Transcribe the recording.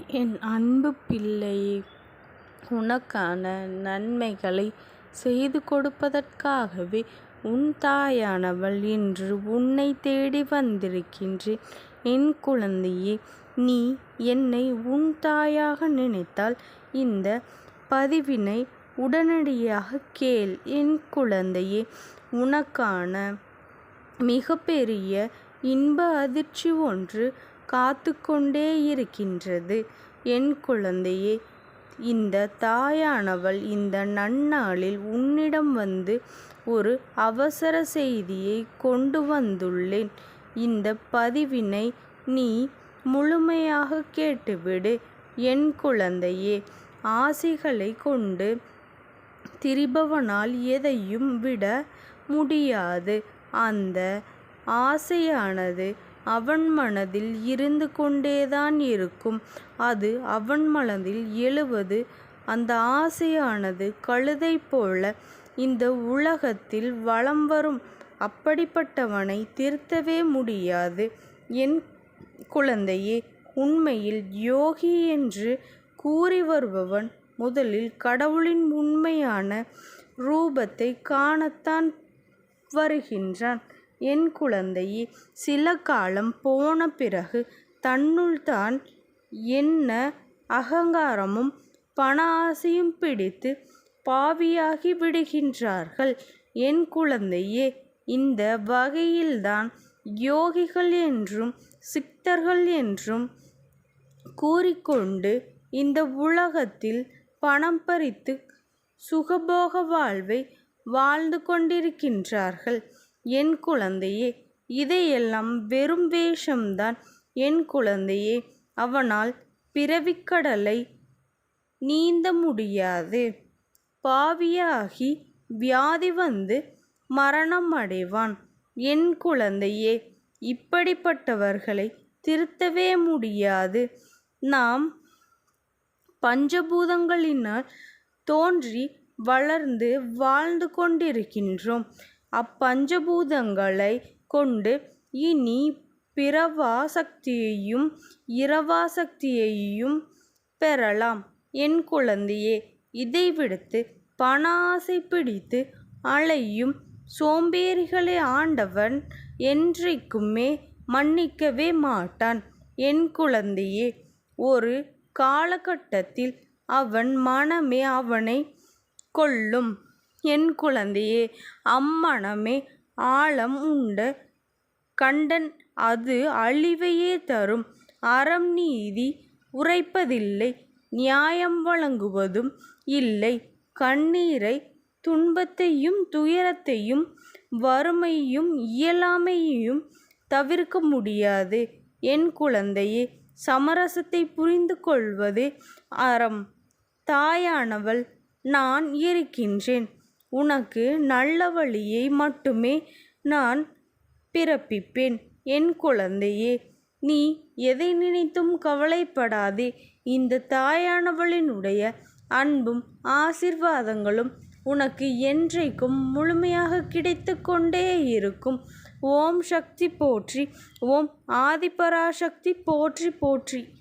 என் அன்பு பிள்ளையே, உனக்கான நன்மைகளைச் செய்து கொடுப்பதற்காகவே உன் தாயானவள் இன்று உன்னைத் தேடி வந்திருக்கின்றேன். என் குழந்தையே, நீ என்னை உன் தாயாக நினைத்தால் இந்தப் பதிவினை உடனடியாகக் கேள். என் குழந்தையே, உனக்கான மிகப்பெரிய இன்ப அதிர்ச்சி ஒன்று காத்துக்கொண்டே இருக்கின்றது. என் குழந்தையே, இந்தத் தாயானவள் இந்த நன்னாளில் உன்னிடம் வந்து ஒரு அவசர செய்தியைக் கொண்டு வந்துள்ளேன். இந்தப் பதிவினை நீ முழுமையாகக் கேட்டுவிடு. என் குழந்தையே, ஆசைகளைக் கொண்டு திரிபவனால் எதையும் விட முடியாது. அந்த ஆசையானது அவன் மனதில் இருந்து கொண்டேதான் இருக்கும். அது அவன் மனதில் எழுவது அந்த ஆசையானது கழுதை போல இந்த உலகத்தில் வலம் வரும். அப்படிப்பட்டவனை திருத்தவே முடியாது. என் குழந்தையே, உண்மையில் யோகி என்று கூறி வருபவன் முதலில் கடவுளின் உண்மையான ரூபத்தைக் காணத்தான் வருகின்றான். என் குழந்தையே, சில காலம் போன பிறகு தன்னுள்தான் என்ன அகங்காரமும் பண ஆசையும் பிடித்து பாவியாகி விடுகின்றார்கள். என் குழந்தையே, இந்த வகையில்தான் யோகிகள் என்றும் சித்தர்கள் என்றும் கூறிக்கொண்டு இந்த உலகத்தில் பணம் பறித்து சுகபோக வாழ்வை வாழ்ந்து கொண்டிருக்கின்றார்கள். என் குழந்தையே, இதையெல்லாம் வெறும் வேஷம்தான். என் குழந்தையே, அவனால் பிறவிக்கடலை நீந்த முடியாது. பாவியாகி வியாதி வந்து மரணம் அடைவான். என் குழந்தையே, இப்படிப்பட்டவர்களை திருத்தவே முடியாது. நாம் பஞ்சபூதங்களினால் தோன்றி வளர்ந்து வாழ்ந்து கொண்டிருக்கின்றோம். அப்பஞ்சபூதங்களை கொண்டு இனி பிறவா சக்தியையும் இரவா சக்தியையும் பெறலாம். என் குழந்தையே, இதை விடுத்து பண ஆசை பிடித்து அலையும் சோம்பேறிகளை ஆண்டவன் என்றைக்குமே மன்னிக்கவே மாட்டான். என் குழந்தையே, ஒரு காலகட்டத்தில் அவன் மனமே அவனை கொல்லும். என் குழந்தையே, அம்மனமே ஆழம் உண்ட கண்டன். அது அழிவையே தரும். அறம் நீதி உரைப்பதில்லை, நியாயம் வழங்குவதும் இல்லை. கண்ணீரை துன்பத்தையும் துயரத்தையும் வறுமையையும் இயலாமையையும் தவிர்க்க முடியாது. என் குழந்தையே, சமரசத்தை புரிந்து கொள்வதே அறம். தாயானவள் நான் இருக்கின்றேன். உனக்கு நல்ல வழியை மட்டுமே நான் பிறப்பிப்பேன். என் குழந்தையே, நீ எதை நினைத்தும் கவலைப்படாதே. இந்த தாயானவளினுடைய அன்பும் ஆசீர்வாதங்களும் உனக்கு என்றைக்கும் முழுமையாக கிடைத்து கொண்டே இருக்கும். ஓம் சக்தி போற்றி. ஓம் ஆதிபராசக்தி போற்றி போற்றி.